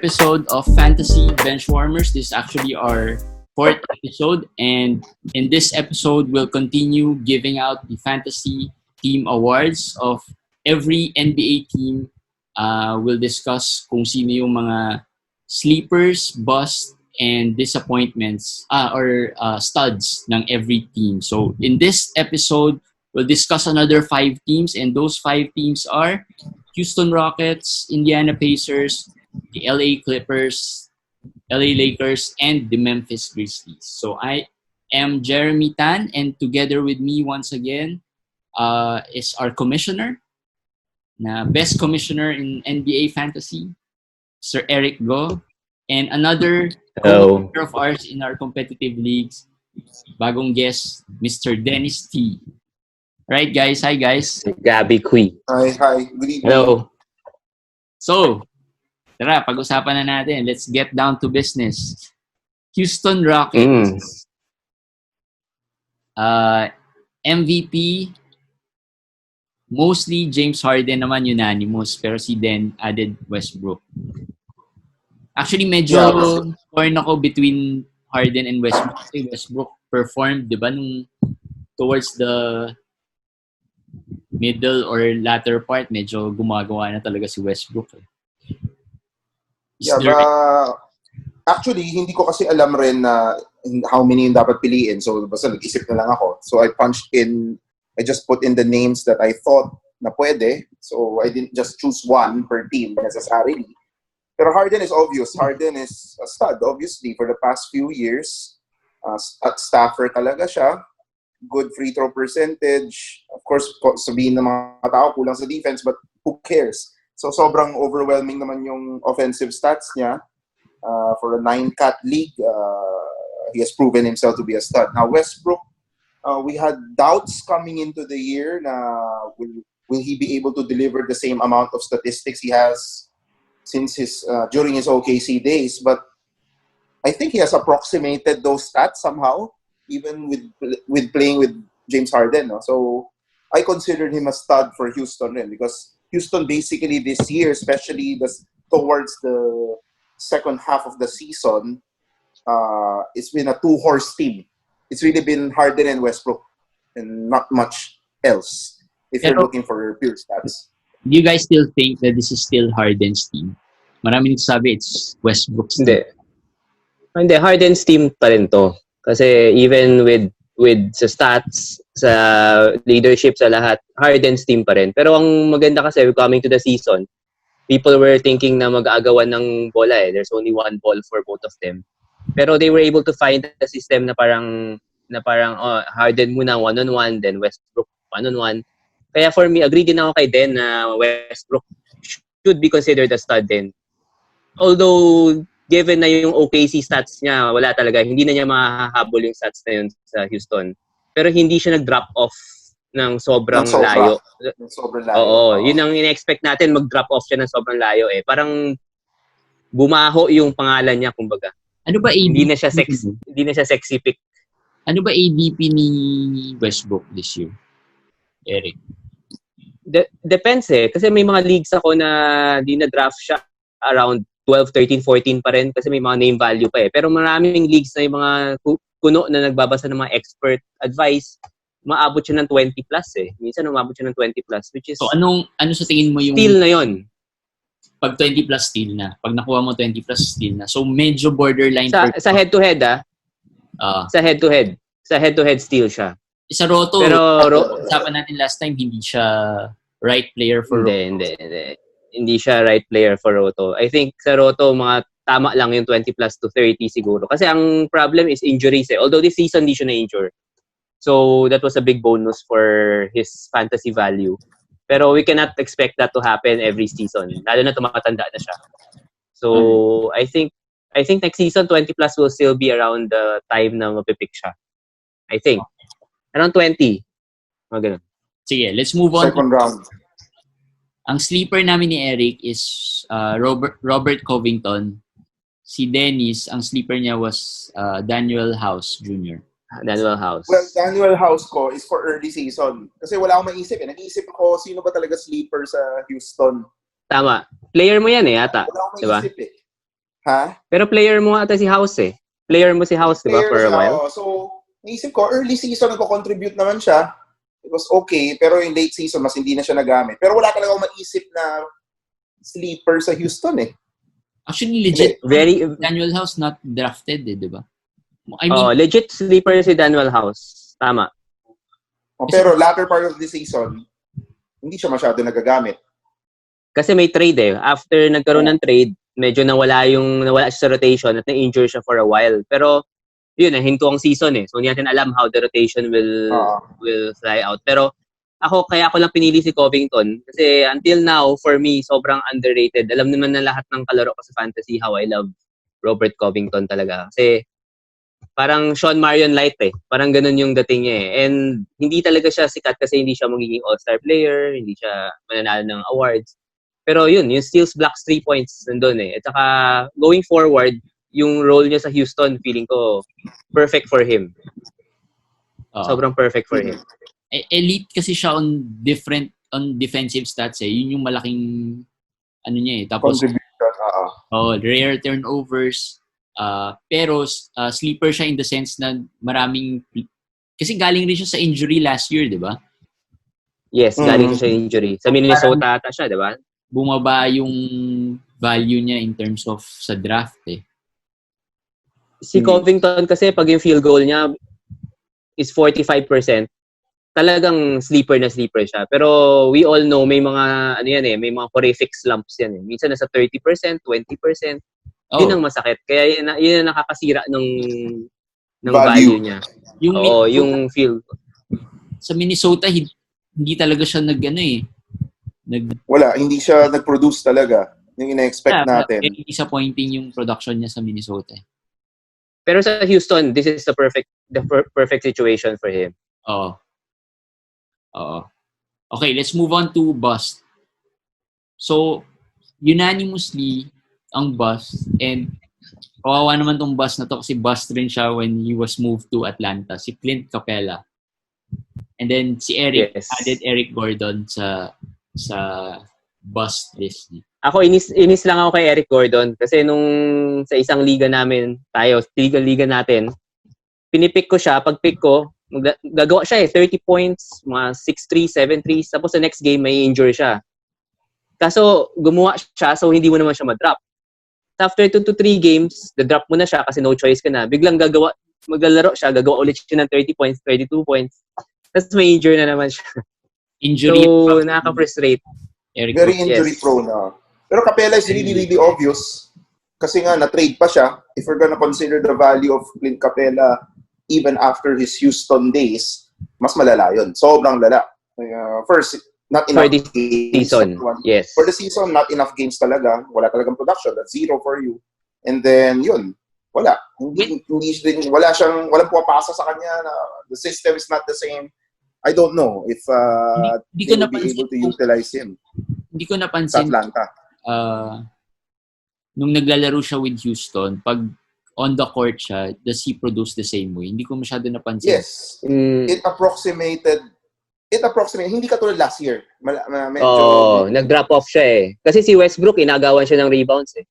episode of Fantasy Benchwarmers. This is actually our fourth episode, and in this episode, we'll continue giving out the Fantasy Team Awards of every NBA team. We'll discuss kung sino yung mga sleepers, busts, and disappointments or studs ng every team. So in this episode, we'll discuss another 5 teams, and those 5 teams are Houston Rockets, Indiana Pacers, the LA Clippers, LA Lakers, and the Memphis Grizzlies. So I am Jeremy Tan, and together with me once again is our commissioner, na best commissioner in NBA Fantasy, Sir Eric Go, and another co-member of ours in our competitive leagues, bagong guest, Mr. Dennis T. Right, guys? Hi, guys. Gabby Kui. Hi. Good evening. Hello. So, tara, pag-usapan na natin. Let's get down to business. Houston Rockets. MVP, mostly James Harden naman unanimous, pero si Den added Westbrook. Actually, medyo torn ako between Harden and Westbrook. Kasi Westbrook performed, di ba, nung towards the middle or latter part, medyo gumagawa na talaga si Westbrook. Actually, hindi ko kasi alam rin na how many yung dapat piliin. So, basta nag-isip na lang ako. So, I just put in the names that I thought na pwede. So, I didn't just choose one per team necessarily. Pero Harden is obvious. Harden is a stud, obviously, for the past few years. At staffer talaga siya. Good free throw percentage. Of course, sabihin ng mga tao, kulang sa defense, but who cares? So, sobrang overwhelming naman yung offensive stats niya. For a 9-cat league, he has proven himself to be a stud. Now, Westbrook, we had doubts coming into the year na will he be able to deliver the same amount of statistics he has since during his OKC days. But I think he has approximated those stats somehow, even with playing with James Harden. No? So I considered him a stud for Houston because Houston basically this year, especially towards the second half of the season, it's been a 2-horse team. It's really been Harden and Westbrook and not much else if you're looking for pure stats. Do you guys still think that this is still Harden's team? Maraming nagsasabi it's Westbrook's team. Hindi, Harden's team pa rin to. Kasi even with sa stats, sa leadership, sa lahat, Harden's team pa rin. Pero ang maganda kasi coming to the season, people were thinking na mag-aagawan ng bola eh. There's only one ball for both of them. Pero they were able to find a system na parang Harden muna one-on-one, then Westbrook one-on-one. Kaya for me, agree din ako kay Den na Westbrook should be considered a stud din. Although, given na yung OKC stats niya, wala talaga. Hindi na niya mahahabol yung stats na yun sa Houston. Pero hindi siya nag-drop off ng sobrang layo. Sobrang layo. Oo, yun ang in-expect natin, mag-drop off siya ng sobrang layo eh. Parang bumaho yung pangalan niya, kumbaga. Ano ba ADP? Hindi na siya sexy pick. Ano ba ADP ni Westbrook this year, Eric? Depends eh. Kasi may mga leagues ako na di na-draft siya around 12, 13, 14 pa rin kasi may mga name value pa eh. Pero maraming leagues na yung mga kuno na nagbabasa ng mga expert advice, maabot siya ng 20 plus eh. Minsan umabot siya ng 20 plus, which is... So, ano sa tingin mo yung... Steal na yun. Pag 20 plus steal na. Pag nakuha mo 20 plus steal na. So, medyo borderline... Sa head-to-head sa head-to-head. Sa head-to-head steal siya. Sa Roto, pero usapan natin last time, hindi siya right player for Roto. Hindi siya right player for Roto. I think sa Roto, mga tama lang yung 20 plus to 30 siguro. Kasi ang problem is injuries eh. Although this season, hindi siya na-injure. So, that was a big bonus for his fantasy value. Pero we cannot expect that to happen every season. Lalo na tumatanda na siya. So, I think next season, 20 plus will still be around the time na mapipick siya. I think. Around 20. Mga ganun. Sige, let's move on. Second round. Ang sleeper namin ni Eric is Robert Covington. Si Dennis, ang sleeper niya was Daniel House Jr. Daniel House. Well, Daniel House ko is for early season. Kasi wala akong maisip eh. Nag-iisip ako sino ba talaga sleeper sa Houston. Tama. Player mo yan eh, ata. Wala akong diba? maisip eh. Ha? Pero player mo ata si House eh. Player mo si House, di ba, for a while? So, naisip ko, early season, nagko-contribute naman siya. It was okay, pero yung late season, mas hindi na siya nagamit. Pero wala talaga akong maisip na sleeper sa Houston eh. Actually, legit. Very, Daniel House not drafted di ba? I mean, legit sleeper si Daniel House. Tama. Pero latter part of the season, hindi siya masyado nagagamit. Kasi may trade eh. After nagkaroon ng trade, medyo nawala siya sa rotation at na-injure siya for a while. Pero yun, hinto ang season eh. So hindi natin alam how the rotation will fly out. Pero kaya ako lang pinili si Covington kasi until now, for me, sobrang underrated. Alam naman na lahat ng kalaro ko sa fantasy how I love Robert Covington talaga. Kasi parang Sean Marion light eh. Parang ganun yung dating niya eh. And hindi talaga siya sikat kasi hindi siya magiging all-star player, hindi siya mananalo ng awards. Pero yun, yung steals, blocks, 3 points nandun eh. At saka going forward, yung role niya sa Houston, feeling ko perfect for him. Sobrang perfect for him. Elite kasi siya on defensive stats eh. Yun yung malaking ano niya eh. Tapos rare turnovers. Pero sleeper siya in the sense na maraming kasi galing rin siya sa injury last year, di ba? Yes, galing siya sa injury. Sa Minnesota ata siya, di ba? Bumaba yung value niya in terms of sa draft eh. Si Covington kasi pag yung field goal niya is 45%, talagang sleeper na sleeper siya. Pero we all know may mga may mga horrific slumps yan eh. Minsan nasa 30%, 20%. Yun ang masakit. Kaya yun ang nakakasira ng value niya. Yung field. Sa Minnesota, hindi talaga siya wala, hindi siya nag-produce talaga. Yung ina-expect natin. Very disappointing yung production niya sa Minnesota. Pero sa Houston, this is the perfect situation for him. Oo. Okay, let's move on to bust. So, unanimously, ang bust, and kawawa naman tong bust na to kasi bust rin siya when he was moved to Atlanta, si Clint Capella. And then si Eric, added Eric Gordon sa bust list niya. Ako, inis lang ako kay Eric Gordon kasi nung sa isang liga namin, liga natin, pinipick ko siya, pag-pick ko, gagawa siya 30 points, mga 6-3, 7-3, tapos sa next game may injure siya. Kaso gumawa siya, so hindi mo naman siya ma-drop. After 2 to 3 games, the-drop mo na siya kasi no choice ka na. Biglang maglalaro siya, gagawa ulit siya ng 30 points, 32 points. Tapos may injure na naman siya. Injury. So, nakaka-frustrate. Very injury prone na. Pero Capella is really, really obvious. Kasi nga, na-trade pa siya. If we're gonna consider the value of Clint Capella even after his Houston days, mas malala yun. Sobrang lala. First, not enough games. Season. Yes. For the season, not enough games talaga. Wala talagang production. That's 0 for you. And then, yun. Wala. Walang pumapasa sa kanya na the system is not the same. I don't know if hindi they will be able to utilize him. Hindi ko napansin sa Atlanta. Nung naglalaro siya with Houston, pag on the court siya, does he produce the same way? Hindi ko masyado napansin. Yes. It approximated. Hindi katulad last year. Medyo nag-drop off siya eh. Kasi si Westbrook, inagawan siya ng rebounds eh.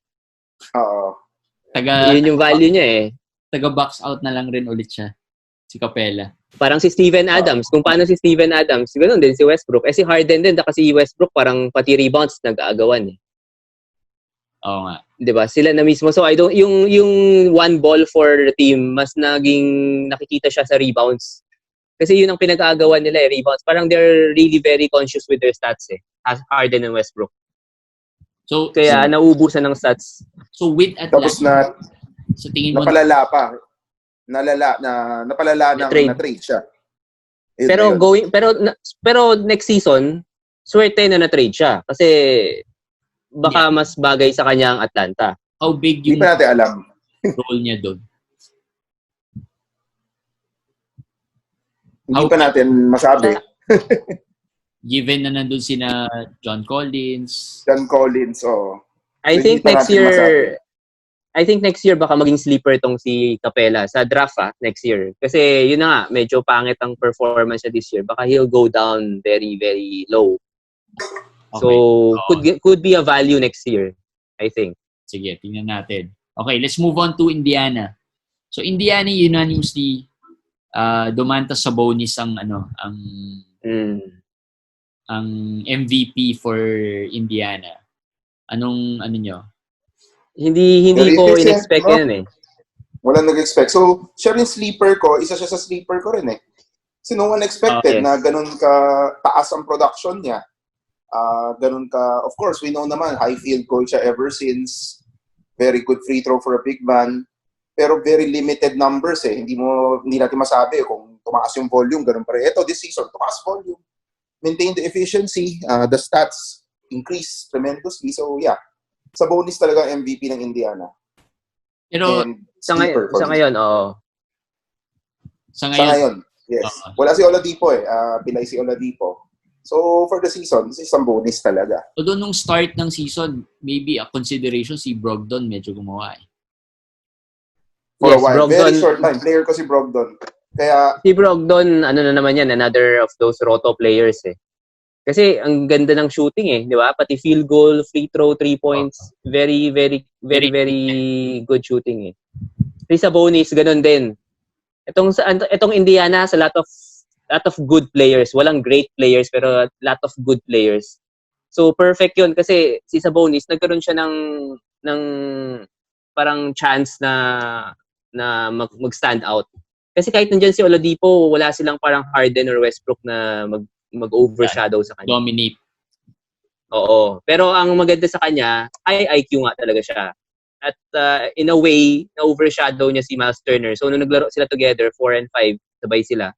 Yun yung value niya eh. Taga-box out na lang rin ulit siya. Si Capella. Parang si Steven Adams. Kung paano si Steven Adams, ganoon din si Westbrook. Si Harden din, kasi si Westbrook parang pati rebounds nag-aagawan eh. Oo nga. 'Di ba? Sila na mismo. So yung one ball for the team, mas naging nakikita siya sa rebounds. Kasi yun ang pinag-aagawan nila eh, rebounds. Parang they're really very conscious with their stats eh. Harden and Westbrook. So kaya nauubusan ng stats. So with Atlanta, tapos na sa tingin mo napalala pa. Napalala ng na-trade siya. Pero next season, swerte na na-trade siya kasi baka mas bagay sa kanya ang Atlanta. How big yung hindi pa natin alam role niya doon? Hindi pa natin masabi. Given na nandun sina John Collins, I think next year baka maging sleeper tong si Capella sa draft next year. Kasi yun na nga, medyo pangit ang performance niya this year. Baka he'll go down very, very low. Okay. So, could be a value next year, I think. Sige, tingnan natin. Okay, let's move on to Indiana. So Indiana unanimously dumanta sa bonus ang MVP for Indiana. Anong nyo? Hindi Very ko efficient, in-expect no? yan eh. Walang nag-expect. So, siya rin sleeper ko. Isa siya sa sleeper ko rin eh. Kasi no one expected Yes. na ganun ka taas ang production niya. Ganun ka, of course, we know naman, high field goal siya ever since. Very good free throw for a big man. Pero very limited numbers eh. Hindi natin masabi kung tumaas yung volume, ganun pa rin. Ito, this season, tumaas volume. Maintain the efficiency. The stats increase tremendously. So, yeah. Sa bonus talaga MVP ng Indiana. Pero And Sa sleeper for me. ngayon, oo. sa Sa ngayon, ngayon, yes. Wala si Oladipo eh. Pilay si Oladipo. So, for the season, this is isang bonus talaga. although nung start ng season, maybe a consideration si Brogdon medyo gumawa eh. For Yes, a while. Brogdon. Very short time. Player ko si Brogdon. Kaya, Si Brogdon, na naman yan, another of those roto players eh. Kasi ang ganda ng shooting eh, di ba? Pati field goal, free throw, 3 points, very good shooting eh. Sa bonus, ganun din. Itong Indiana, sa lot of good players. Walang great players, pero lot of good players. So, perfect yun. Kasi si Sabonis, nagkaroon siya ng parang chance na mag-stand out. Kasi kahit nandyan si Oladipo, wala silang parang Harden or Westbrook na mag-overshadow sa kanya. Dominate. Oo. Pero ang maganda sa kanya, high IQ nga talaga siya. At in a way, na-overshadow niya si Miles Turner. So, nung naglaro sila together, 4 and 5, sabay sila.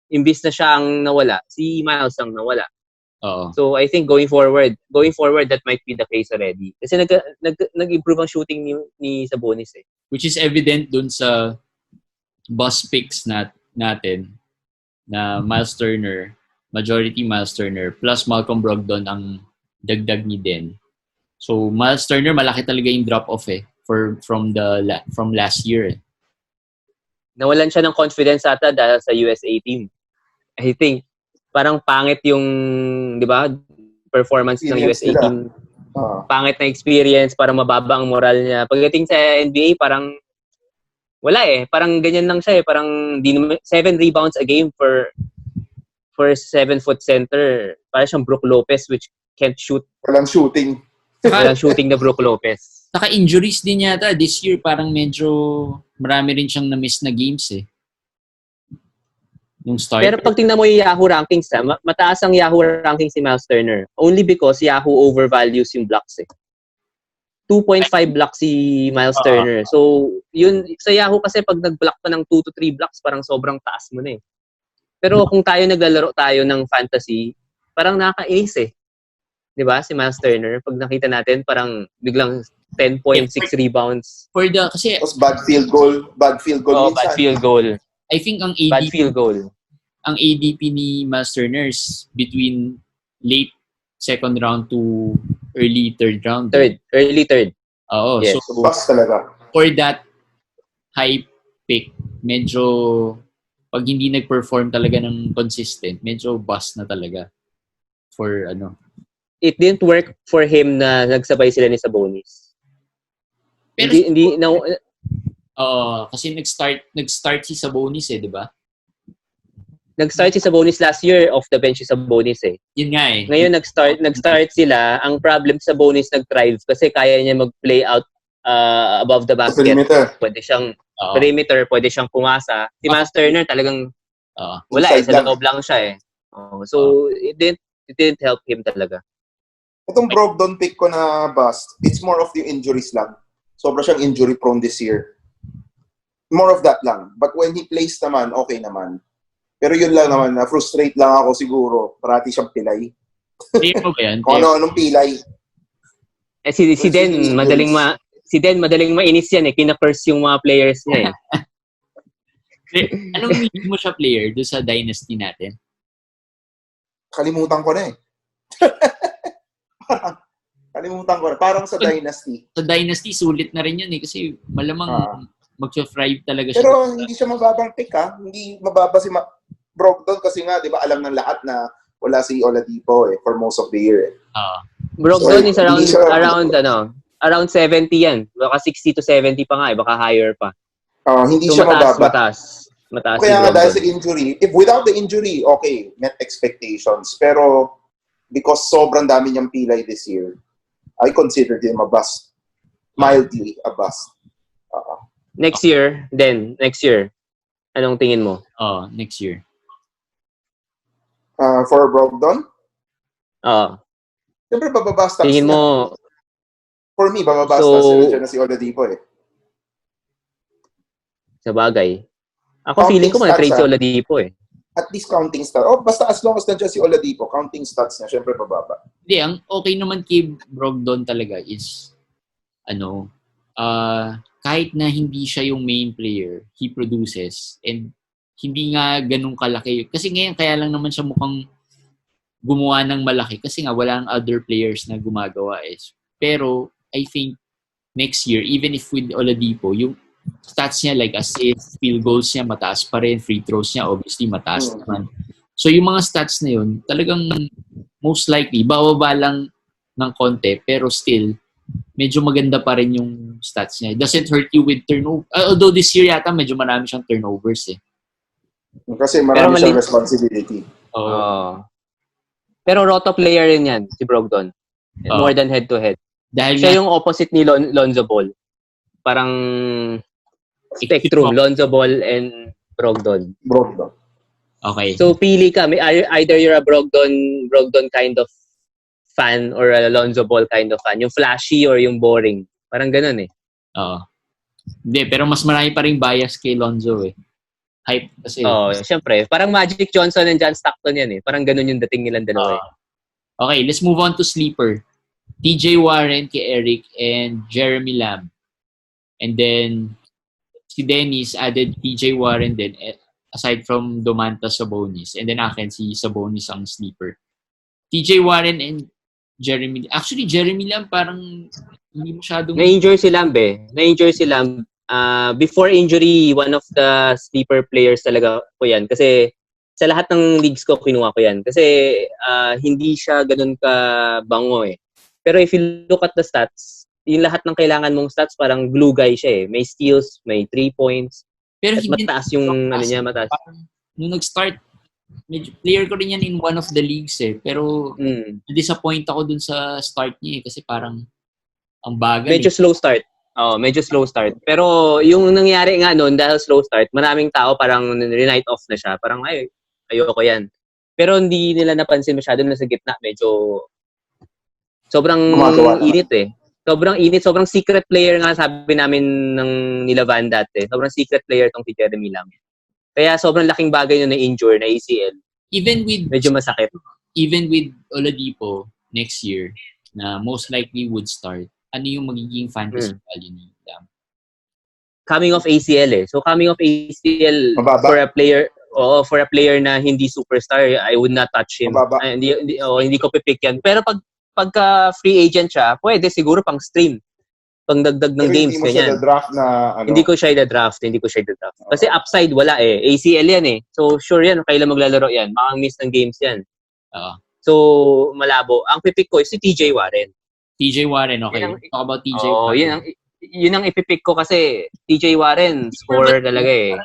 Imbis na siya ang nawala, si Miles ang nawala. Oo. So, I think going forward, that might be the case already. Kasi nag-improve ang shooting ni Sabonis eh. Which is evident dun sa bus picks natin na Miles Turner, majority Miles Turner, plus Malcolm Brogdon ang dagdag ni Den. So, Miles Turner, malaki talaga yung drop-off eh from last year eh. Nawalan siya ng confidence ata dahil sa USA team. I think, parang pangit yung, di ba, performance ng USA team. Pangit na experience, parang mababa ang moral niya. Pagdating sa NBA, parang wala eh. Parang ganyan lang siya eh. Parang 7 rebounds a game for 7-foot center. Parang siyang Brook Lopez which can't shoot. walang shooting. Walang shooting na Brook Lopez. Saka injuries din yata. This year, parang medyo marami rin siyang na-miss na games eh. Yung start. Pero pag tingnan mo yung Yahoo rankings, mataas ang Yahoo rankings si Miles Turner. Only because Yahoo overvalues yung blocks eh. 2.5 blocks si Miles Turner. So, yun, sa Yahoo kasi pag nag-block pa ng 2 to 3 blocks, parang sobrang taas mo na eh. Pero kung naglalaro tayo ng fantasy, parang nakakainis eh. 'Di ba? Si Miles Turner, pag nakita natin, parang biglang 10.6 rebounds. Kasi Tapos bad field goal minsan. Bad field goal. I think ang Bad field goal. ang ADP ni Miles Turner is between late second round to early third round. Early third. Oo. Yes. So, Bus talaga. for that high pick, medyo pag hindi nag-perform talaga ng consistent, medyo bust na talaga for It didn't work for him na nagsabay sila ni Sabonis. Pero Hindi kasi nag-start si Sabonis eh, 'di ba? nag-start si Sabonis last year off the bench si Sabonis eh. Yun nga eh. Ngayon nag-start sila. Ang problem sa Sabonis nag-thrive kasi kaya niya mag-play out above the basket. Perimeter. Pwede siyang perimeter, pwede siyang pumasa. Si Miles Turner talagang wala eh, sa loob lang siya eh. So it didn't help him talaga. Itong Brogdon pick ko na bust, it's more of the injuries lang. Sobra siyang injury prone this year. More of that lang. But when he plays naman, okay naman. Pero yun lang naman, na-frustrate lang ako siguro. Parati siyang pilay. Player mo ba yan? Kung ano-anong pilay. Si Den, madaling mainis yan eh. Kina-curse yung mga players niya eh. Anong hindi mo siya player doon sa dynasty natin? Kalimutan ko na eh. Kalimutan ko na. Parang sa dynasty. Sa dynasty, sulit na rin yun eh. Kasi malamang mag-thrive talaga siya. Pero hindi siya mababang pick ha. Hindi mababa si Brogdon kasi nga, di ba, alam ng lahat na wala si Oladipo eh for most of the year eh. Brogdon is around around 70 yan. Baka 60 to 70 pa nga eh. Baka higher pa. Hindi So siya mababa. Mataas si Kaya nga dahil Brogdon. sa injury, if without the injury, okay, met expectations. Pero because sobrang dami niyang pilay this year, I considered him a bust. Mildly a bust. Next year, anong tingin mo? Next year. For Brogdon, siyempre bababa stats tingin niya. mo, For me, bababa stats niya na si Oladipo eh. sa bagay. Ako Counting feeling ko stats, trade si Oladipo eh. At least counting stats. Basta as long as nandiyan si Oladipo, counting stats niya, syempre bababa. Hindi, ang okay naman kay Brogdon talaga is, kahit na hindi siya yung main player, he produces. And hindi nga ganun kalaki. Kasi ngayon, kaya lang naman siya mukhang gumawa ng malaki. Kasi nga, walang other players na gumagawa eh. Pero, I think, next year, even if with Oladipo, yung stats niya like assists, field goals niya, mataas pa rin. Free throws niya, obviously, mataas naman. So, yung mga stats na yun, talagang most likely, bababa lang ng konti, pero still, medyo maganda pa rin yung stats niya. It doesn't hurt you with turnover. Although this year yata, medyo marami siyang turnovers eh. Kasi marami siyang responsibility. Pero roto player rin yan, si Brogdon. More than head-to-head. Dahil siya yung opposite ni Lonzo Ball. Parang spectrum, Lonzo Ball and Brogdon. Okay. So, pili ka. Either you're a Brogdon kind of fan or a Lonzo Ball kind of fan. Yung flashy or yung boring. Parang ganun eh. Hindi, pero mas marami pa rin bias kay Lonzo eh. Hype kasi. Siyempre. Parang Magic Johnson and John Stockton yan eh. Parang ganun yung dating nilang dalawa eh. Okay, let's move on to sleeper. TJ Warren kay Eric and Jeremy Lamb. And then, si Dennis added TJ Warren din aside from Domantas Sabonis. And then akin si Sabonis ang sleeper. TJ Warren and Jeremy. Actually, Jeremy Lamb parang hindi masyadong... Na-injure si Lamb eh. Na-injure si Lamb. Before injury, one of the sleeper players talaga ko yan. Kasi sa lahat ng leagues ko, kinuha ko yan. Kasi hindi siya ganun ka bango eh. Pero if you look at the stats, yung lahat ng kailangan mong stats, parang glue guy siya eh. May steals, may 3 points. Pero at mataas yung mataas. Parang, nung nag-start, medyo player ko rin yan in one of the leagues eh. Pero disappoint ako dun sa start niya eh. Kasi parang ang bagal medyo slow start. Medyo slow start. Pero yung nangyari nga noon dahil slow start, maraming tao parang re-night off na siya. Parang ayoko yan. Pero hindi nila napansin masyado na sa gitna. Medyo sobrang init eh. Sobrang init. Sobrang secret player nga sabi namin ng nila Van dati. Sobrang secret player tong si Jeremy Lamb. Kaya sobrang laking bagay na na-injure na ACL. Medyo masakit. Even with Oladipo next year, na most likely would start, ano yung magiging fantasy value ni Lamb? Coming off ACL eh. So coming off ACL for a player na hindi superstar, I would not touch him. Hindi ko pipick yan. Pero pagka free agent siya, pwede siguro pang stream. Pang dagdag ng games ganyan. Hindi ko siya i-draft. Kasi upside wala eh. ACL yan eh. So sure yan, kailan maglalaro yan. Makang-miss ng games yan. So malabo. Ang pipick ko is si TJ Warren. TJ Warren, okay. Talk about TJ Warren. Yun ang ipipick ko kasi TJ Warren, scorer talaga eh.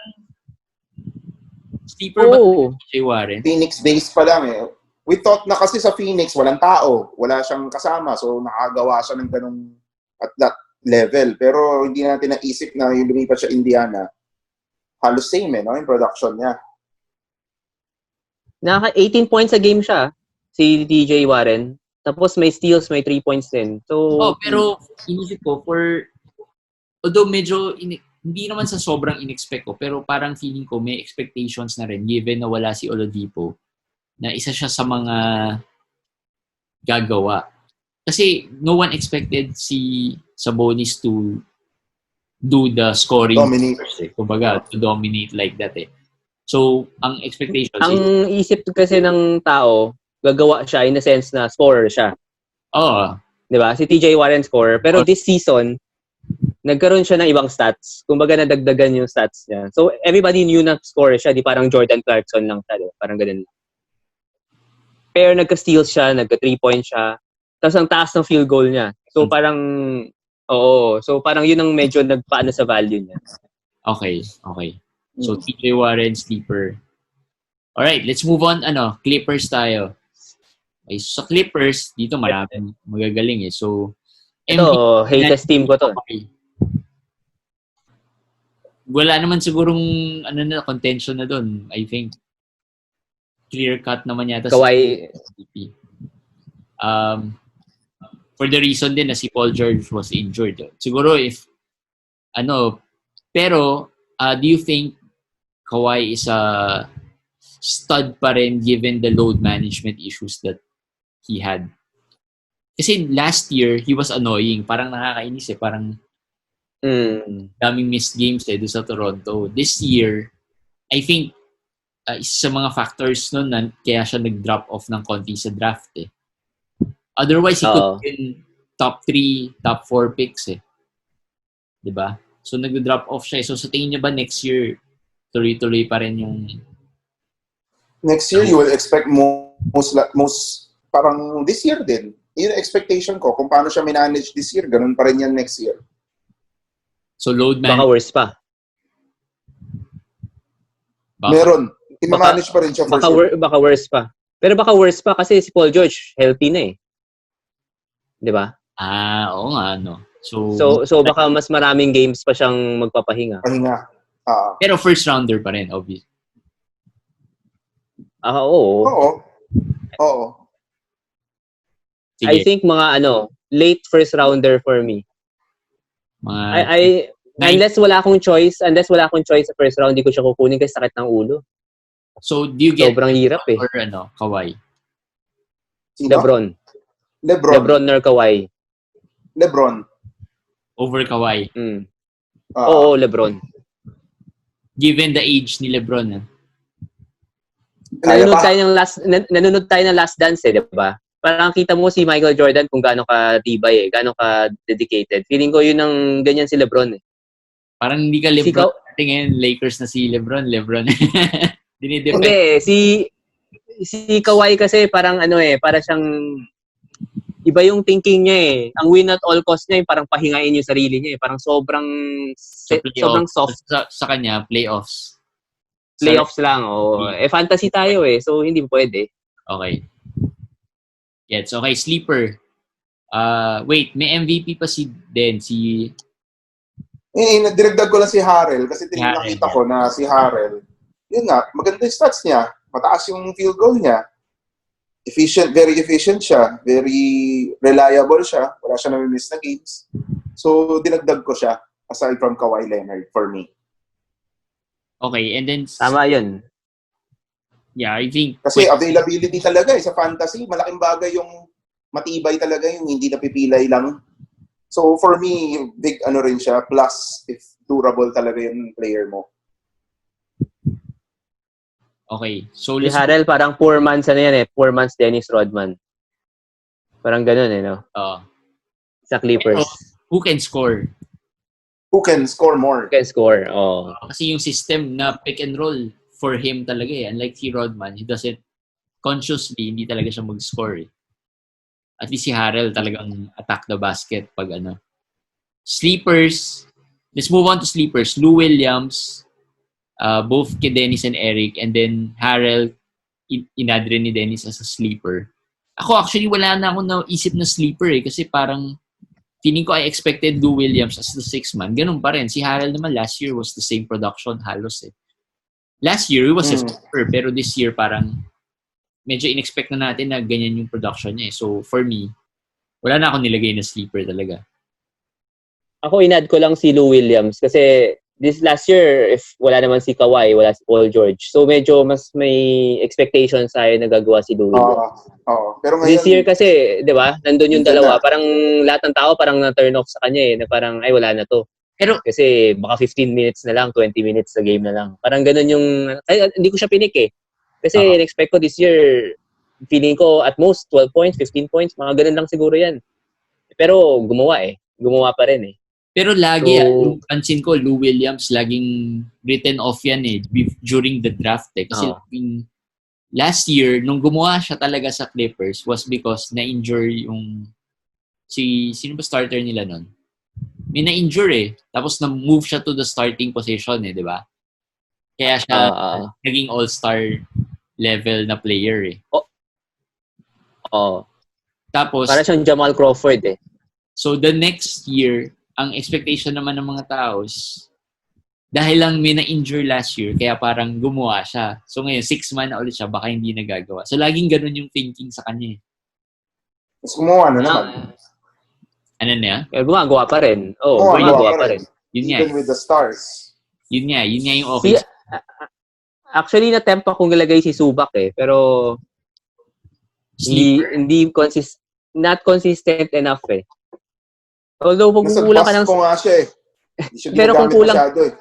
Sleeper ba TJ Warren? Phoenix base pa lang eh. We thought na kasi sa Phoenix, walang tao. Wala siyang kasama. So, nakagawa siya ng ganung at that level. Pero hindi natin naisip na yung lumipat siya Indiana. Halos same eh, no? Yung production niya. Naka 18 points a game siya, si TJ Warren. Tapos may steals, may 3 points din. So, pero inisip ko although medyo hindi naman sa sobrang in-expect ko, pero parang feeling ko may expectations na rin given na wala si Oladipo na isa siya sa mga gagawa. Kasi no one expected si Sabonis to do the scoring. Dominate. Kumbaga, to dominate like that eh. So, ang expectations... Ang isip kasi ng tao, gagawa siya in the sense na scorer siya. Di ba? Si TJ Warren scorer. Pero this season, nagkaroon siya ng ibang stats. Kumbaga nadagdagan yung stats niya. So, everybody knew na scorer siya. Di parang Jordan Clarkson lang siya. Parang ganun. Pero nagka-steals siya, nagka-3 points siya. Tapos ang taas ng field goal niya. So, parang Oo. So, parang yun ang medyo nagpaano sa value niya. Okay. So, TJ Warren, sleeper. Alright, let's move on. Clippers tayo. Okay, so sa Clippers, dito maraming magagaling eh. So, Ito, haters team ko to. Okay. Wala naman sigurong contention na doon. I think clear cut naman yata Kawhi, si MVP. For the reason din na si Paul George was injured. Siguro pero do you think Kawhi is a stud pa rin given the load management issues that he had? Kasi last year, he was annoying. Parang nakakainis eh. Parang daming missed games doon sa Toronto. This year, I think isa sa mga factors nun na kaya siya nag-drop off ng konti sa draft eh. Otherwise, he could have been top 3, top 4 picks eh. Diba? So, nag-drop off siya. So, sa tingin niyo ba next year, tuloy-tuloy pa rin yung... Next year, you will expect most parang this year din. Yun ang expectation ko. Kung paano siya manage this year, ganun pa rin yan next year. So, load management... baka worse pa. Meron. I-manage pa rin siya for sure. Baka worse pa. Pero baka worse pa kasi si Paul George, healthy na eh. Di ba? Oo nga, no. So baka mas maraming games pa siyang magpapahinga. Pahinga. Pero first rounder pa rin, obvious. Oo. Sige. I think mga late first rounder for me. Unless wala akong choice sa first round, hindi ko siya kukunin kasi sakit ng ulo. So, do you get sobrang hirap eh. Or Kawhi? Sino? LeBron or Kawhi? LeBron. Over Kawhi? Oo, LeBron. Given the age ni LeBron. Nanonood tayo ng Last Dance eh, di ba? Parang kita mo si Michael Jordan kung gaano ka tibay gaano ka dedicated. Feeling ko yun ang ganyan si LeBron eh. Parang hindi ka LeBron. Ngayon, Lakers na si LeBron. Hindi, si Kawhi kasi parang para siyang iba yung thinking niya eh. Ang win at all cost niya parang pahingain yung sarili niya eh. Parang sobrang soft. Sa kanya, playoffs. Playoffs lang. Fantasy tayo eh. So, hindi pwede. Okay. Yes, okay. Sleeper. Wait, may MVP pa si Diragdag ko lang si Harrell kasi nakita ko na si Harrell, yun nga, maganda yung stats niya. Mataas yung field goal niya. Very efficient siya. Very reliable siya. Wala siya nami-miss na games. So, dinagdag ko siya aside from Kawhi Leonard for me. Okay, and then... Tama yun. Yeah, I think... Kasi availability talaga sa fantasy. Malaking bagay yung matibay talaga yung hindi napipilay lang. So, for me, big rin siya. Plus, if durable talaga yung player mo. Okay. So, si Harrell parang 4 months 4 months Dennis Rodman. Parang ganun no? Sa Clippers. Pero, who can score? Who can score more? Who can score, Kasi yung system na pick and roll for him talaga eh. Unlike si Rodman, he doesn't consciously, hindi talaga siya mag-score eh. At least si Harrell talagang attack the basket pag Sleepers. Let's move on to sleepers. Lou Williams, both kay Dennis and Eric, and then Harrell, inad rin ni Dennis as a sleeper. Ako actually wala na akong naisip na sleeper eh, kasi parang feeling ko I expected Lou Williams as the 6th man. Ganun pa rin. Si Harrell naman last year was the same production halos eh. Last year, he was a sleeper, pero this year parang medyo in-expect na natin na ganyan yung production niya eh. So for me, wala na akong nilagay na sleeper talaga. Ako inad ko lang si Lou Williams kasi this last year, if wala naman si Kawhi, wala si Paul George. So medyo mas may expectations tayo na gagawa si Lou Williams. Pero ngayon, this year kasi, di ba, nandun yung dalawa. Parang lahat ng tao parang na-turn off sa kanya na parang, ay wala na to. Pero kasi baka 15 minutes na lang, 20 minutes sa game na lang. Parang ganun yung, hindi ko siya pinik eh. Kasi in-expect ko this year, feeling ko at most 12 points, 15 points, mga ganun lang siguro yan. Pero gumawa pa rin eh. Pero lagi, pansin ko, Lou Williams, laging written off yan eh, during the draft eh. Kasi last year, nung gumawa siya talaga sa Clippers was because na-injure yung, sino ba starter nila nun? may na-injure eh. Tapos na-move siya to the starting position eh, di ba? Kaya siya naging all-star level na player eh. Tapos, para siyang Jamal Crawford eh. so the next year, ang expectation naman ng mga tao is, dahil lang may na-injure last year, kaya parang gumawa siya. So ngayon, 6 man na ulit siya, baka hindi nagagawa. So laging ganun yung thinking sa kanya eh. Mas gumawa na naman. Ano na yan? Pero gumagawa pa rin. Gumagawa pa rin. Yun nga. Even with the stars. Yun nga yung okay. Actually, na-tempt akong ilagay si Zubac eh. Pero, not consistent enough eh. Although, kung kulang ka ng... ko nga siya eh. Hindi siya pero kung kulang, masyado eh.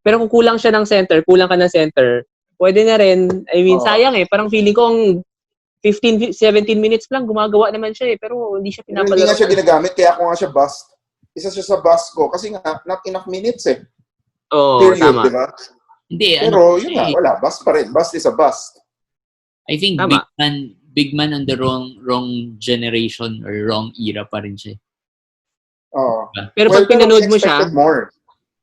Pero kung kulang siya ng center, kulang ka ng center, pwede na rin. I mean, sayang eh. Parang feeling ko ang 15, 17 minutes lang, gumagawa naman siya eh. Pero hindi siya pinapalaro. Hindi nga siya ginagamit, kaya ako nga siya bust. Isa siya sa bust ko. Kasi nga, not enough minutes eh. Period, tama. Diba? Hindi. Pero yun nga, wala. Bust pa rin. Bust is a bust. I think tama. big man on the wrong generation or wrong era pa rin siya. Pero pag pinanood mo siya,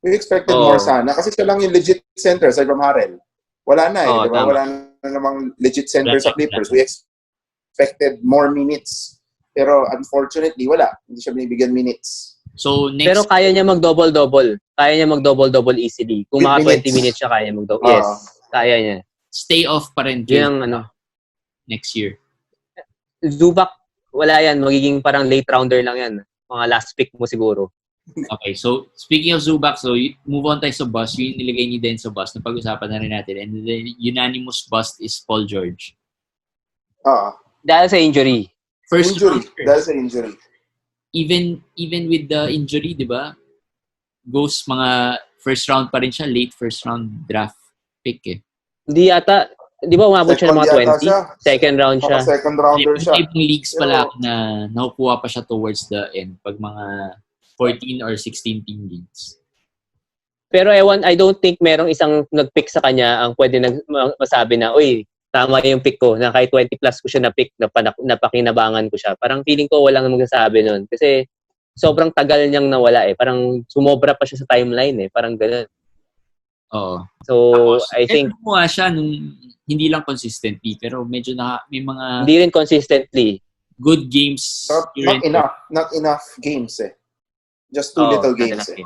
we expected more sana. Kasi siya lang yung legit center sa Harrell. Wala na eh. Diba? Wala na namang legit center sa Clippers. We expected more minutes. Pero unfortunately, wala. Hindi siya binibigyan minutes. So next, pero kaya niya mag-double-double. Kaya niya mag-double-double easily. Kung mga 20 minutes siya, kaya niya mag-double. Yes, kaya niya. Stay off pa rin. Yung next year. Zubac, wala yan. Magiging parang late rounder lang yan. Mga last pick mo siguro. Okay, so speaking of Zubac, so move on tayo sa bust. Yung nilagay niyo din sa bust. Napag-usapan na rin natin. And the unanimous bust is Paul George. Dahil sa injury. Dahil sa injury. Even with the injury, di ba? Goes mga first round pa rin siya. Late first round draft pick eh. Hindi ata, di ba umabot siya ng mga 20? Second round siya. Second rounder siya. Ibang leagues pala na nakukuha pa siya towards the end. Pag mga 14 or 16 team leagues. Pero I don't think merong isang nag-pick sa kanya ang pwede masabi na, uy, tama yung pick ko, na kahit 20 plus ko siya na-pick, napakinabangan ko siya. Parang feeling ko walang magsasabi nun. Kasi sobrang tagal niyang nawala eh. Parang sumobra pa siya sa timeline eh. Parang ganun. Oo. So, tapos, I think... Kumuha siya nung hindi lang consistently, pero medyo may mga... Hindi rin consistently. Good games. Not enough games eh. Just too little games eh.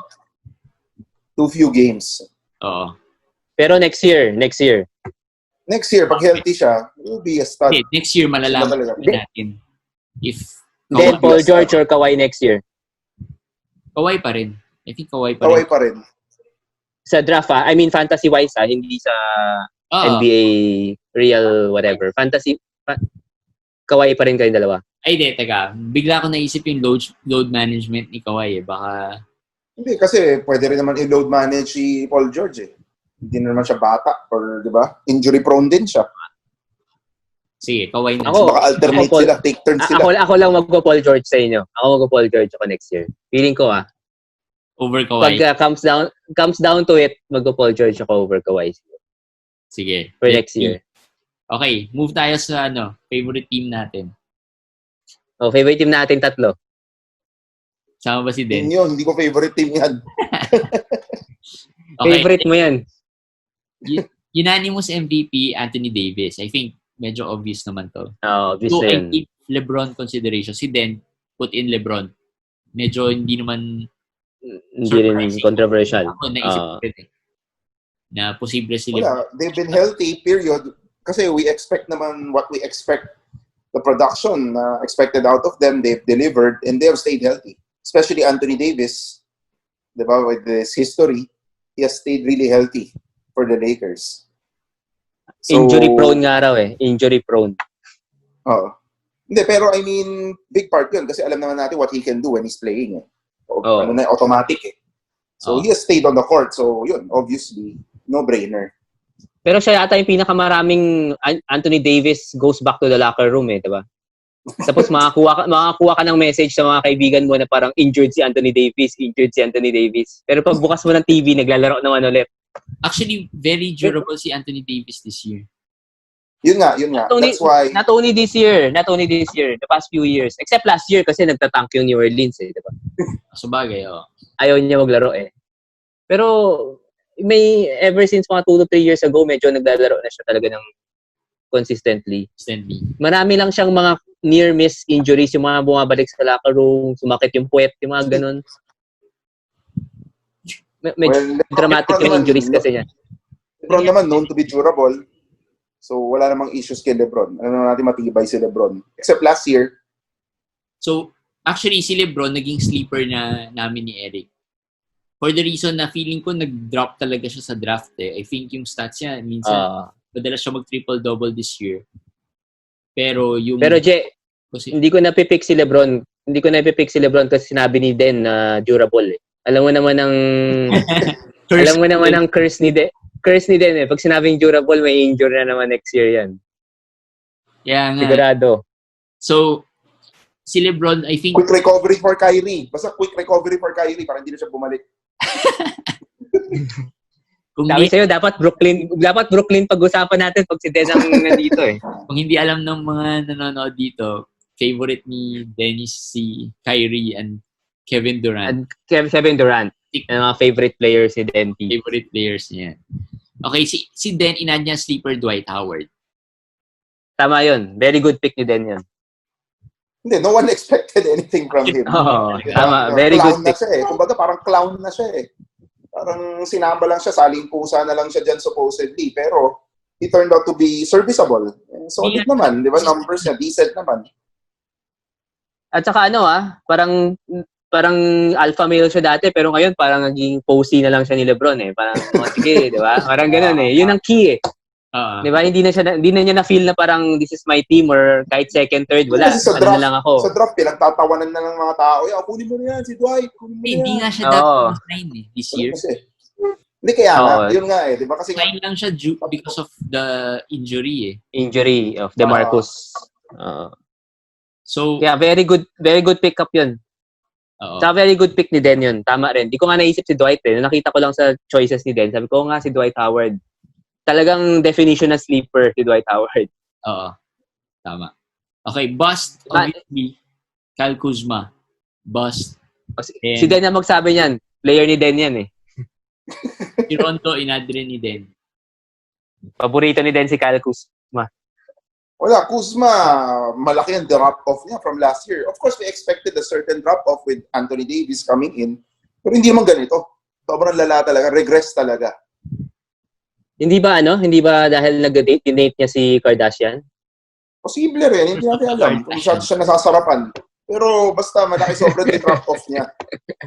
Too few games. Oo. Pero next year, Next year, pag healthy siya, will be a stud. Okay, next year, malalaman natin. If then Paul George or Kawhi next year? Kawhi pa rin. I think Kawhi pa rin. Sa draft I mean fantasy-wise hindi sa NBA real whatever. Fantasy, Kawhi pa rin kayong dalawa. Ay, teka. Bigla ko naisip yung load management ni Kawhi eh. Baka... Hindi, kasi pwede rin naman i-load manage si Paul George eh. Hindi naman siya bata or, di ba? Injury prone din siya. Sige, Kawhi na. Baka alternate sila, take turns sila. Ako lang magpo-Paul George sa inyo. Ako magpo-Paul George ako next year. Feeling ko over Kawhi. Pag comes down to it, magpo-Paul George ako over Kawhi. Sige. For next year. Okay, move tayo sa favorite team natin. Favorite team natin tatlo. Sama ba si Den? Hindi ko favorite team yan. Okay. Favorite mo yan? Unanimous MVP, Anthony Davis. I think medyo obvious naman to. Obvious so, yun. I keep LeBron consideration. Si Den, put in LeBron. Medyo hindi naman hindi rin controversial. Ako, naisip ko rin na posible si LeBron. They've been healthy, period. Kasi we expect naman what we expect. The production expected out of them, they've delivered, and they have stayed healthy. Especially Anthony Davis, diba, with this history, he has stayed really healthy for the Lakers. So, injury prone nga raw eh. Injury prone. Hindi, pero I mean, big part yun kasi alam naman natin what he can do when he's playing. Automatic eh. So, he has stayed on the court. So, yun, obviously, no-brainer. Pero siya yata yung pinakamaraming Anthony Davis goes back to the locker room eh, diba? Tapos makakuha ka ng message sa mga kaibigan mo na parang injured si Anthony Davis. Pero pag bukas mo ng TV, naglalaro naman ulit. Actually, very durable si Anthony Davis this year. Yun nga. That's why... Not only this year, the past few years. Except last year kasi nagtatank yung New Orleans di ba? Sabagay, Ayaw niya maglaro Pero may ever since mga 2 to 3 years ago, medyo naglalaro na siya talaga ng consistently. Marami lang siyang mga near-miss injuries, yung mga bumabalik sa locker room, sumakit yung puwet, yung mga ganun. Medyo dramatic yung injuries kasi niya. LeBron naman known to be durable. So, wala namang issues kay LeBron. Ano natin matibay si LeBron. Except last year. So, actually, si LeBron naging sleeper namin ni Eric. For the reason na feeling ko nag-drop talaga siya sa draft I think yung stats niya, minsan, madalas siya mag-triple-double this year. Pero Jay, hindi ko napipick si LeBron. Hindi ko napipick si LeBron kasi sinabi ni Den na durable Alam mo naman ang curse ni Den. Curse ni Den Pag sinabing durable, may injury na naman next year yan. Yeah nga. Sigurado. So, si LeBron, I think... Quick recovery for Kyrie. Basta quick recovery for Kyrie para hindi na siya bumalik. Sabi sa'yo, dapat Brooklyn pag-usapan natin pag si Den ang nandito Kung hindi alam ng mga nanonood dito, favorite ni Dennis si Kyrie and Kevin Durant. Kevin Durant. Ang mga favorite players ni Den. Favorite players niya. Okay, si Den, inad niya sleeper Dwight Howard. Tama yun. Very good pick ni Den yun. Hindi, no one expected anything from him. Tama. Very good pick. Kumbaga parang clown na siya Parang sinamba lang siya, saling pusa na lang siya dyan supposedly. Pero he turned out to be serviceable. Solid naman, di ba? Numbers niya, decent naman. At saka parang alpha male siya dati, pero ngayon parang naging posy na lang siya ni LeBron Parang, sige, di ba? Parang ganun Yun ang key Di ba? Hindi na niya na-feel na parang this is my team or kahit second, third, wala. Na lang ako. Sa draft, pinagtatawanan na ng mga tao. Kunin mo na yan, si Dwight. Hindi nga siya dapat sign this year. Hindi kaya yun nga Di ba? Kasi sign lang siya because of the injury Injury of DeMarcus. So, yeah, very good pick-up yun. Saka very good pick ni Den yun. Tama rin. Di ko nga naisip si Dwight Nakita ko lang sa choices ni Den. Sabi ko nga si Dwight Howard. Talagang definition na sleeper si Dwight Howard. Tama. Okay, bust, obviously, Kyle Kuzma. Bust. Si Den na magsabi niyan. Player ni Den yan Si Rondo, inadre ni Den. Paborito ni Den si Kyle Kuzma. Wala, Kuzma, malaki ang drop-off niya from last year. Of course, we expected a certain drop-off with Anthony Davis coming in. Pero hindi naman ganito. Sobrang lala talaga. Regress talaga. Hindi ba dahil nag-date niya si Kardashian? Posible rin. Hindi natin alam kung siya nasasarapan. Pero basta malaki sobrang drop-off niya.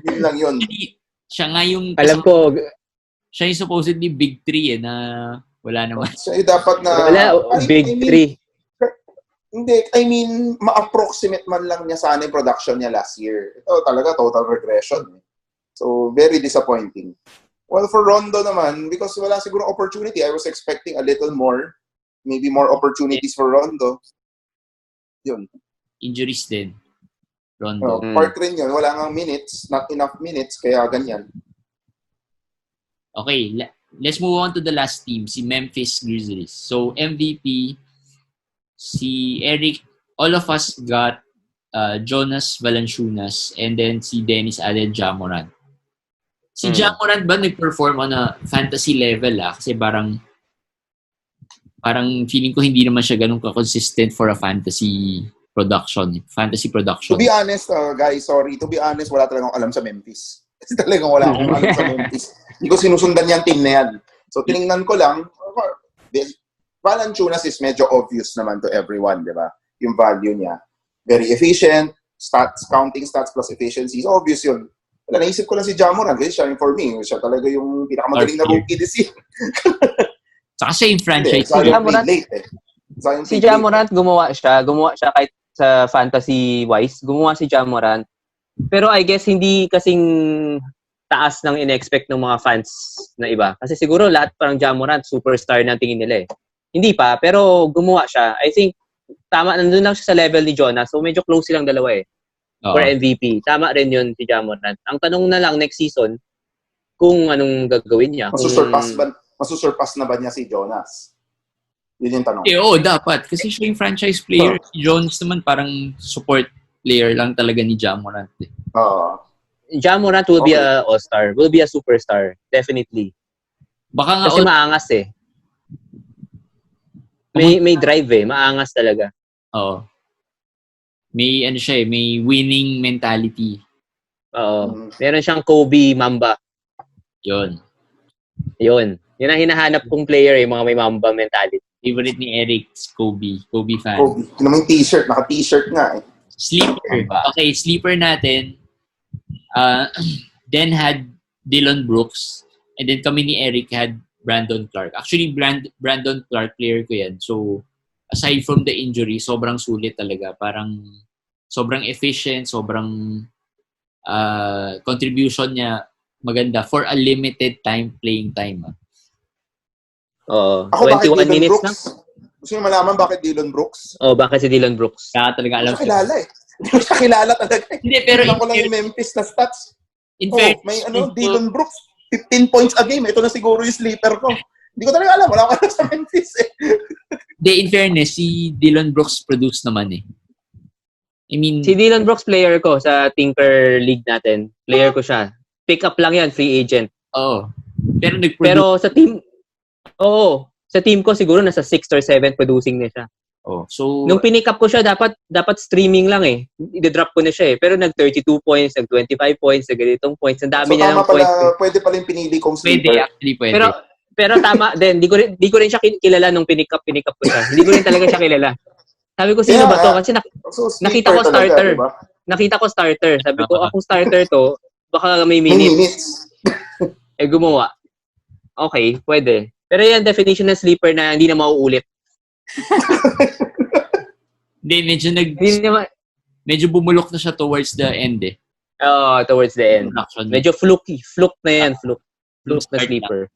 Yun lang yun. Siya nga yung... Alam ko... Siya yung supposedly big three na wala naman. Siya yung dapat na... Wala, big three. Hindi, ma-approximate man lang niya sana yung production niya last year. Ito talaga, total regression. So, very disappointing. Well, for Rondo naman, because wala siguro opportunity, I was expecting a little more. Maybe more opportunities for Rondo. Yun. Injuries din. Rondo. Part rin yun. Wala nga minutes, not enough minutes, kaya ganyan. Okay, let's move on to the last team, si Memphis Grizzlies. So, MVP, si Eric, all of us got Jonas Valanciunas, and then si Dennis added Ja Morant. Si Ja Morant ba nag-perform on a fantasy level kasi parang feeling ko hindi naman siya ganun ka-consistent for a fantasy production. To be honest, guys, sorry. To be honest, wala talagang alam sa Memphis. Kasi talagang wala akong alam sa Memphis. Hindi ko sinusundan yung team na yan. So, tinignan ko lang, Valanciunas is medyo obvious naman to everyone, di ba? Yung value niya. Very efficient, counting stats plus efficiency. So, obvious yun. Wala, naisip ko lang si Ja Morant kasi siya for me. Siya talaga yung pinakamagaling na rookie this year. Saka siya yung franchise. Si Ja Morant, gumawa siya kahit sa fantasy-wise. Gumawa si Ja Morant. Pero I guess hindi kasing taas ng in-expect ng mga fans na iba. Kasi siguro lahat parang Ja Morant, superstar na tingin nila Hindi pa, pero gumawa siya. I think, tama, nandun lang siya sa level ni Jonas. So, medyo close silang dalawa for MVP. Tama rin yun si Ja Morant. Ang tanong na lang next season, kung anong gagawin niya. Masusurpass na ba niya si Jonas? Yun yung tanong. Dapat. Kasi siya yung franchise player. Si Jones naman parang support player lang talaga ni Ja Morant. Ja Morant will be a all-star. Will be a superstar. Definitely. Baka nga kasi maangas eh. May drive eh. Maangas talaga. Oo. May siya eh. May winning mentality. Oo. Meron siyang Kobe Mamba. Yun. Yun ang hinahanap kong player eh. Mga may Mamba mentality. Favorite ni Eric, Kobe. Kobe fan. Kobe. Ito naman yung t-shirt. Naka-t-shirt nga eh. Sleeper. Okay, sleeper natin. Den had Dillon Brooks. And then kami ni Eric had Brandon Clark. Actually, Brandon Clark player ko yan. So, aside from the injury, sobrang sulit talaga. Parang sobrang efficient, sobrang contribution niya maganda for a limited playing time. Oo. Ako 21 minutes Brooks? lang. Gusto niyo malaman bakit Dillon Brooks? Bakit si Dillon Brooks? Kaya talaga alam ko. Kilala eh. Hindi ko siya kilala talaga. Hindi, pero ko lang yung Memphis na stats. In fairness, may Dillon Brooks, 15 points a game. Ito na siguro yung sleeper ko. Hindi ko talaga alam. Wala ko alam sa Memphis eh. In fairness, si Dillon Brooks produce naman eh. I mean, si Dillon Brooks player ko sa Tinker League natin. Player ko siya. Pick up lang yan, free agent. Oo. Pero sa team ko siguro nasa 6 or 7 producing na siya. So nung pinick up ko siya, dapat streaming lang eh. I-drop ko na siya eh. Pero nag-32 points, nag-25 points, nag-ganitong points. Ang dami niya ng points. Pwede pala yung pinili kong sleeper. Pwede. Pero tama din, di ko rin siya kilala nung pinick up ko siya. Hindi ko rin talaga siya kilala. Sabi ko, sino ba to? Kasi nakita ko starter. Talaga, diba? Nakita ko starter. Sabi ko, akong starter to, baka may minutes. Gumawa. Okay, pwede. Pero yan, definition ng sleeper na hindi na mauulit. Hindi, medyo bumulok na siya towards the end eh. Towards the end. Medyo fluke na yan. Fluke na sleeper.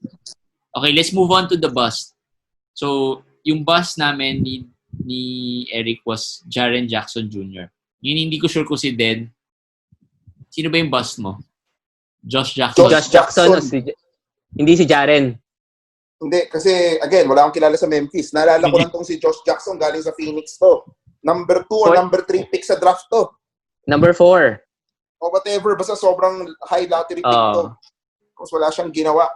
Okay, let's move on to the bust. So, yung bust namin ni Eric was Jaren Jackson Jr. Yun hindi ko sure kung si Den. Sino ba yung bust mo? Josh Jackson. Hindi si Jaren. Hindi, kasi again, wala akong kilala sa Memphis. Naalala ko lang tong si Josh Jackson galing sa Phoenix to. Number 2 or number 3 pick sa draft to. Number 4. O whatever, basta sobrang high lottery pick to. Kasi wala siyang ginawa.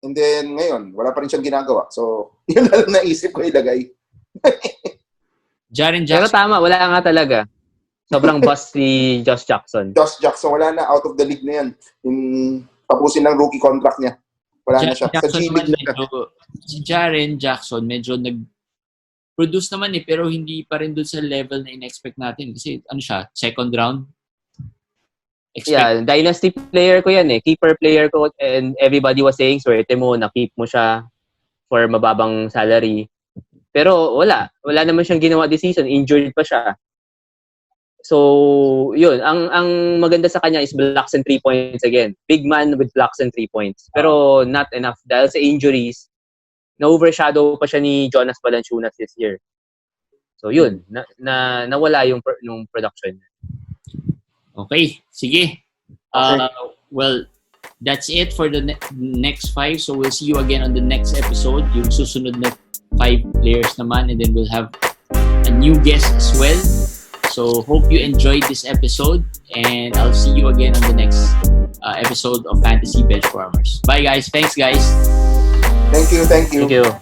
And then, ngayon, wala pa rin siyang ginagawa. So, yun lang naisip ko ilagay. Jaren Jackson. Pero tama, wala nga talaga. Sobrang bust si Josh Jackson. Josh Jackson, wala na. Out of the league na yan. Tapusin ng rookie contract niya. Wala na siya. Sa G-League na si Jaren Jackson, medyo nag-produce naman eh, pero hindi pa rin doon sa level na in-expect natin. Kasi siya, second round. Dynasty player ko yan eh. Keeper player ko. And everybody was saying, swerte mo, na-keep mo siya for mababang salary. Pero wala naman siyang ginawa this season. Injured pa siya. So, yun. Ang maganda sa kanya is blocks and 3 points again. Big man with blocks and 3 points. Pero not enough. Dahil sa injuries, na-overshadow pa siya ni Jonas Valanciunas this year. So, yun. Nawala yung production. Okay. Sige. Well, that's it for the next 5. So, we'll see you again on the next episode. Yung susunod na 5 players naman. And then we'll have a new guest as well. So, hope you enjoyed this episode. And I'll see you again on the next episode of Fantasy Benchwarmers. Bye, guys. Thanks, guys. Thank you. Thank you.